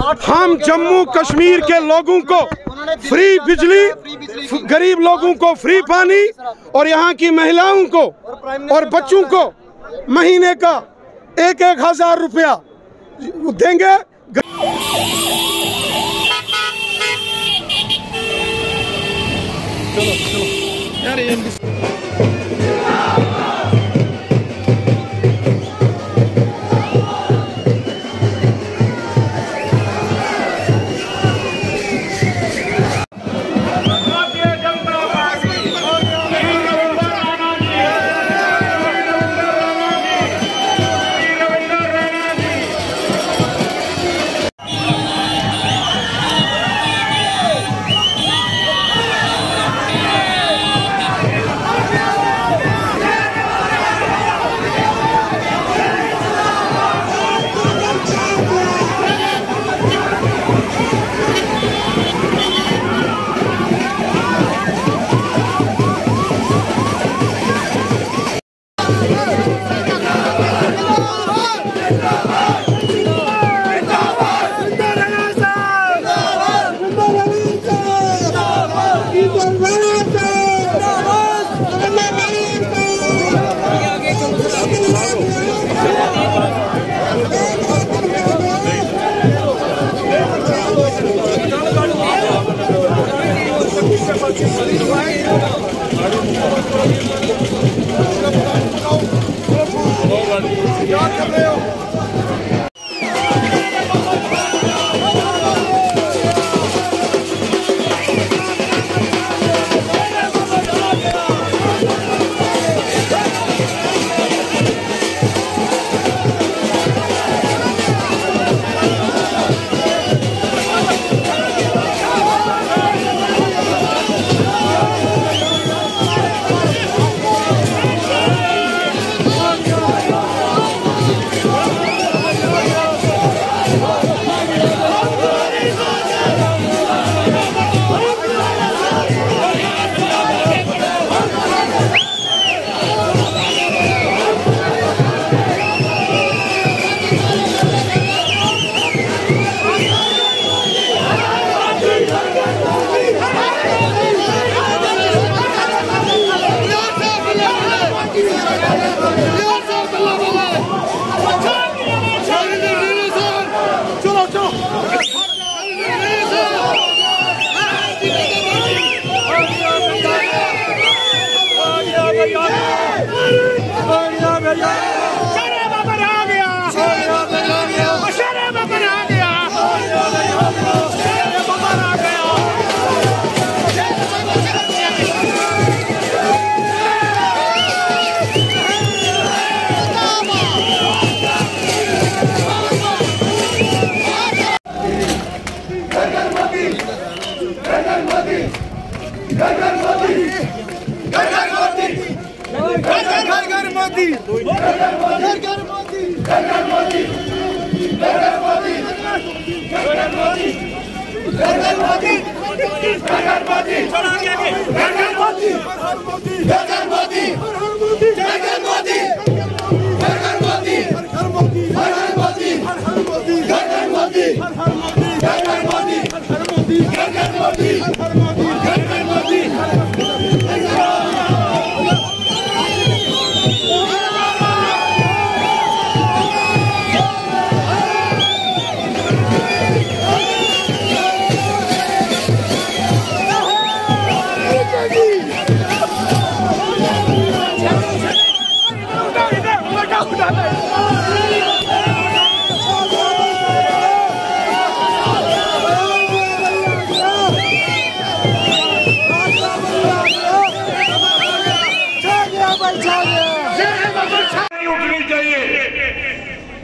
हम जम्मू कश्मीर के लोगों को फ्री बिजली, गरीब लोगों को फ्री पानी और यहाँ की महिलाओं को और बच्चों को महीने का 1,000 रुपया देंगे। चलो यार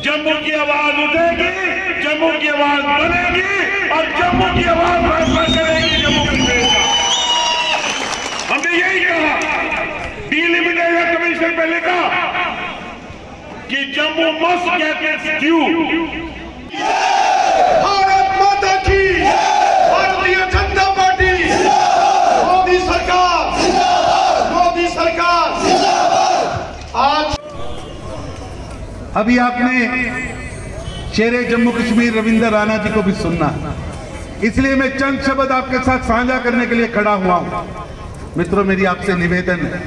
जम्मू की आवाज उठेगी, जम्मू की आवाज बनेगी और जम्मू की आवाज फैसला करेगी जम्मू कश्मीर का। हमने यही कहा, डिलिमिटेशन कमीशन पे लिखा कि Jammu must get it's due. Bharat माता की, भारतीय जनता पार्टी, मोदी सरकार, मोदी सरकार। आज अभी आपने शेरे जम्मू कश्मीर रविंदर राणा जी को भी सुनना है, इसलिए मैं चंद शब्द आपके साथ साझा करने के लिए खड़ा हुआ हूं। मित्रों, मेरी आपसे निवेदन है,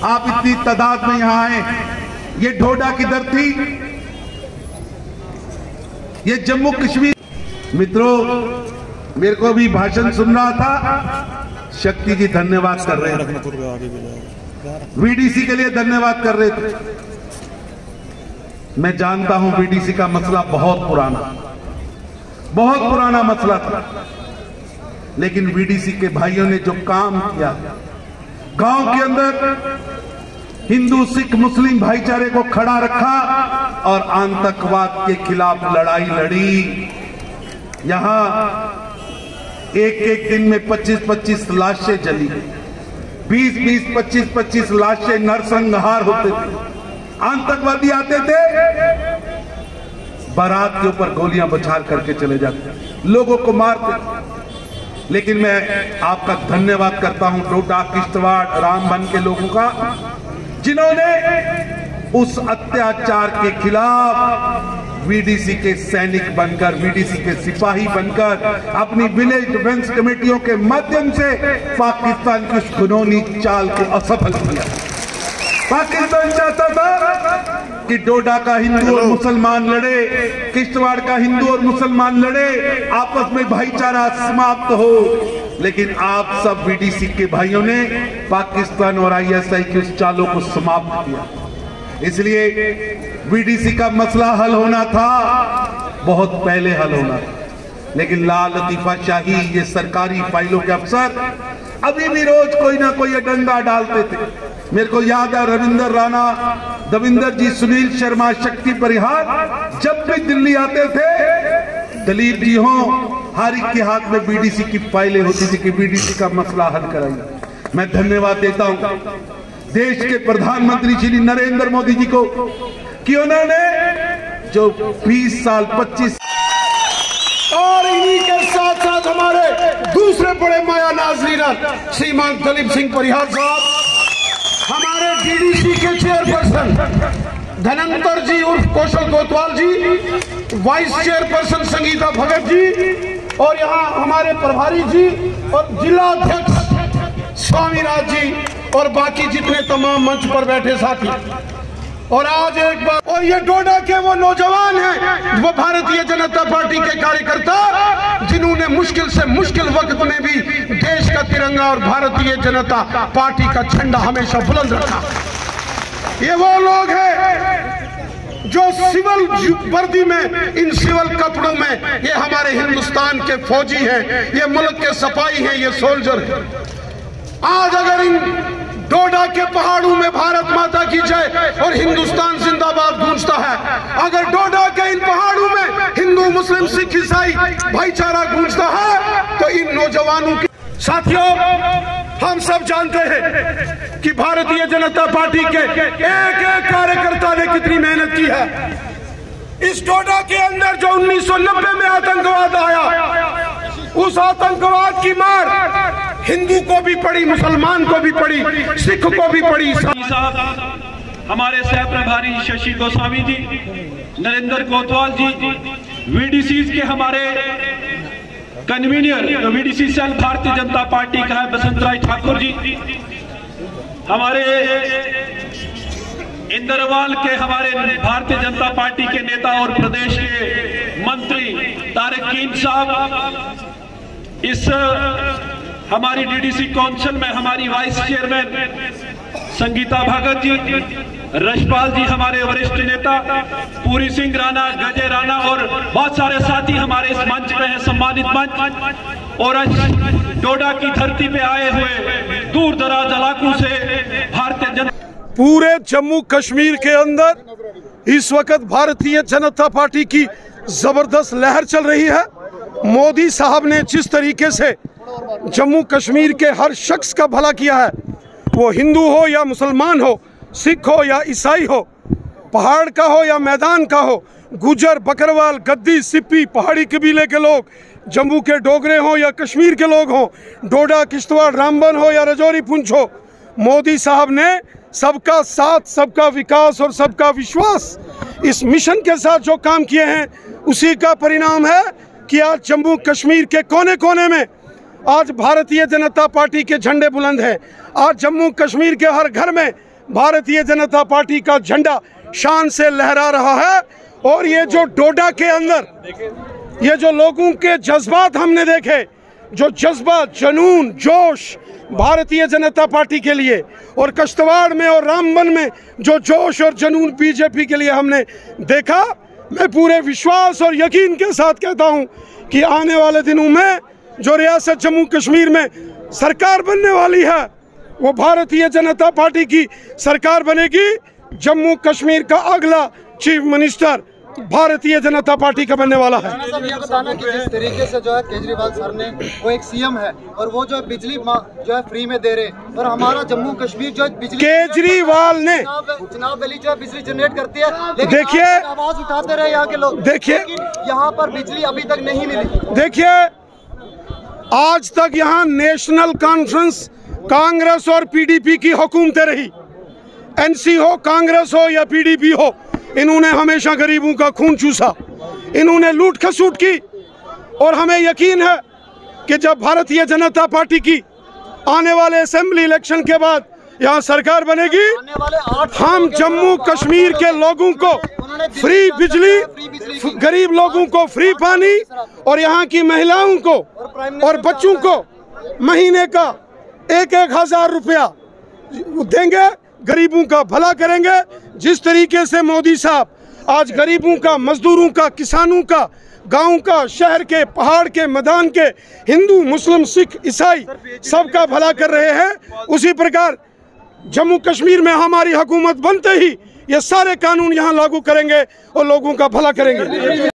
आप इतनी तादाद में यहां आए, ये ढोडा की धरती, ये जम्मू कश्मीर। मित्रों, मेरे को भी भाषण सुन रहा था, शक्ति जी धन्यवाद कर रहे थे, वीडीसी के लिए धन्यवाद कर रहे थे। मैं जानता हूं वीडीसी का मसला बहुत पुराना मसला था, लेकिन वीडीसी के भाइयों ने जो काम किया, गांव के अंदर हिंदू सिख मुस्लिम भाईचारे को खड़ा रखा और आतंकवाद के खिलाफ लड़ाई लड़ी। यहां एक दिन में 25-25 लाशें जली, 20-20, 25-25 लाशें नरसंहार होते थे। आतंकवादी आते थे, बारात के ऊपर गोलियां बौछार करके चले जाते, लोगों को मारते। लेकिन मैं आपका धन्यवाद करता हूं डोडा, किश्तवाड़, रामबन के लोगों का, जिन्होंने उस अत्याचार के खिलाफ वीडीसी के सैनिक बनकर, वीडीसी के सिपाही बनकर, अपनी विलेज डिफेंस कमेटियों के माध्यम से पाकिस्तान की उस घिनौनी चाल को असफल किया। पाकिस्तान चाहता था कि डोडा का हिंदू और मुसलमान लड़े, किश्तवाड़ का हिंदू और मुसलमान लड़े, आपस में भाईचारा समाप्त हो, लेकिन आप सब वीडीसी के भाइयों ने पाकिस्तान और आईएसआई की उस चालों को समाप्त किया। इसलिए वीडीसी का मसला हल होना था, बहुत पहले हल होना था, लेकिन लाल लतीफा शाही, ये सरकारी फाइलों के अफसर अभी भी रोज कोई ना कोई अडंगा डालते थे। मेरे को याद है रविंदर राणा, दविंदर जी, सुनील शर्मा, शक्ति परिहार जब भी दिल्ली आते थे, दलीप जी हो, हर एक के हाथ में बीडीसी की फाइलें होती थी कि बीडीसी का मसला हल कराइए। मैं धन्यवाद देता हूं देश के प्रधानमंत्री श्री नरेंद्र मोदी जी को कि उन्होंने जो 20 साल 25 और इन्हीं के साथ साथ हमारे दूसरे बड़े माया नाज लीडर श्रीमान दलीप सिंह परिहार साहब, हमारे डीडीसी के चेयरपर्सन धनंतर जी उर्फ कौशल कोतवाल जी, वाइस चेयरपर्सन संगीता भगत जी, और यहाँ हमारे प्रभारी जी और जिला अध्यक्ष स्वामीनाथ जी और बाकी जितने तमाम मंच पर बैठे साथी। और आज एक बार, और ये डोडा के वो नौजवान हैं, वो भारतीय जनता पार्टी के कार्यकर्ता, जिन्होंने मुश्किल से मुश्किल वक्त में भी देश का तिरंगा और भारतीय जनता पार्टी का झंडा हमेशा बुलंद रखा। ये वो लोग हैं जो सिविल वर्दी में, इन सिविल कपड़ों में, ये हमारे हिंदुस्तान के फौजी हैं, ये मुल्क के सिपाही हैं, ये सोल्जर हैं। आज अगर इन डोडा के पहाड़ों में भारत माता की जय और हिंदुस्तान जिंदाबाद गूंजता है, अगर डोडा के इन पहाड़ों में हिंदू मुस्लिम सिख ईसाई भाईचारा गूंजता है, तो इन नौजवानों के साथियों, हम सब जानते हैं कि भारतीय जनता पार्टी के एक एक कार्यकर्ता ने कितनी मेहनत की है। इस डोडा के अंदर जो 1990 में आतंकवाद आया, उस आतंकवाद की मार हिंदू को भी पड़ी, मुसलमान को भी पड़ी, सिख को भी पड़ी। साहब, हमारे सह प्रभारी शशि गोस्वामी जी, नरेंद्र कोतवाल जी, वीडीसी के हमारे convener, VDC cell Bharatiya Janata party का है बसंत राय ठाकुर जी, हमारे इंदरवाल के हमारे भारतीय जनता पार्टी के नेता और प्रदेश के मंत्री तारिकीन साहब, इस हमारी डीडीसी काउंसिल में हमारी वाइस चेयरमैन संगीता भगत जी, रशपाल जी हमारे वरिष्ठ नेता, पूरी सिंह राणा, गजय राणा और बहुत सारे साथी हमारे इस मंच पे हैं, सम्मानित मंच। और आज डोडा की धरती पे आए हुए दूर दराज इलाकों से भारतीय जनता, पूरे जम्मू कश्मीर के अंदर इस वक्त भारतीय जनता पार्टी की जबरदस्त लहर चल रही है। मोदी साहब ने जिस तरीके से जम्मू कश्मीर के हर शख्स का भला किया है, वो हिंदू हो या मुसलमान हो, सिख हो या ईसाई हो, पहाड़ का हो या मैदान का हो, गुजर, बकरवाल, गद्दी, सिप्पी, पहाड़ी कबीले के लोग, जम्मू के डोगरे हो या कश्मीर के लोग हो, डोडा, किश्तवाड़, रामबन हो या राजौरी, पुंछ हो, मोदी साहब ने सबका साथ, सबका विकास और सबका विश्वास इस मिशन के साथ जो काम किए हैं उसी का परिणाम है कि आज जम्मू कश्मीर के कोने कोने में आज भारतीय जनता पार्टी के झंडे बुलंद हैं। आज जम्मू कश्मीर के हर घर में भारतीय जनता पार्टी का झंडा शान से लहरा रहा है। और ये जो डोडा के अंदर ये जो लोगों के जज्बात हमने देखे, जो जज्बा, जुनून, जोश भारतीय जनता पार्टी के लिए, और कश्तवाड़ में और रामबन में जो जोश और जुनून बीजेपी के लिए हमने देखा, मैं पूरे विश्वास और यकीन के साथ कहता हूं कि आने वाले दिनों में जो रियासत जम्मू कश्मीर में सरकार बनने वाली है वो भारतीय जनता पार्टी की सरकार बनेगी। जम्मू कश्मीर का अगला chief minister Bharatiya Janata party का बनने वाला है। साहब ये बताना कि जिस तरीके से जो है केजरीवाल सर ने, वो एक सीएम है और वो जो बिजली जो है फ्री में दे रहे, और हमारा जम्मू कश्मीर जो है बिजली, केजरीवाल ने चुनाव वैली जो है बिजली जनरेट करती है, लेकिन देखिए आवाज उठाते रहे यहाँ के लोग, देखिए यहाँ पर बिजली अभी तक नहीं मिली। देखिए आज तक यहाँ नेशनल कॉन्फ्रेंस कांग्रेस और पीडीपी की हुकूमतें रही। एनसी हो, कांग्रेस हो या पीडीपी हो, इन्होंने हमेशा गरीबों का खून चूसा, इन्होंने लूट खसूट की। और हमें यकीन है कि जब भारतीय जनता पार्टी की आने वाले असेंबली इलेक्शन के बाद यहाँ सरकार बनेगी, हम जम्मू कश्मीर के लोगों को फ्री बिजली, गरीब लोगों को फ्री पानी, और यहाँ की महिलाओं को और बच्चों को महीने का 1,000 रुपया देंगे, गरीबों का भला करेंगे। जिस तरीके से मोदी साहब आज गरीबों का, मजदूरों का, किसानों का, गांव का, शहर के, पहाड़ के, मैदान के, हिंदू, मुस्लिम, सिख, ईसाई सबका भला कर रहे हैं, उसी प्रकार जम्मू कश्मीर में हमारी हुकूमत बनते ही ये सारे कानून यहाँ लागू करेंगे और लोगों का भला करेंगे।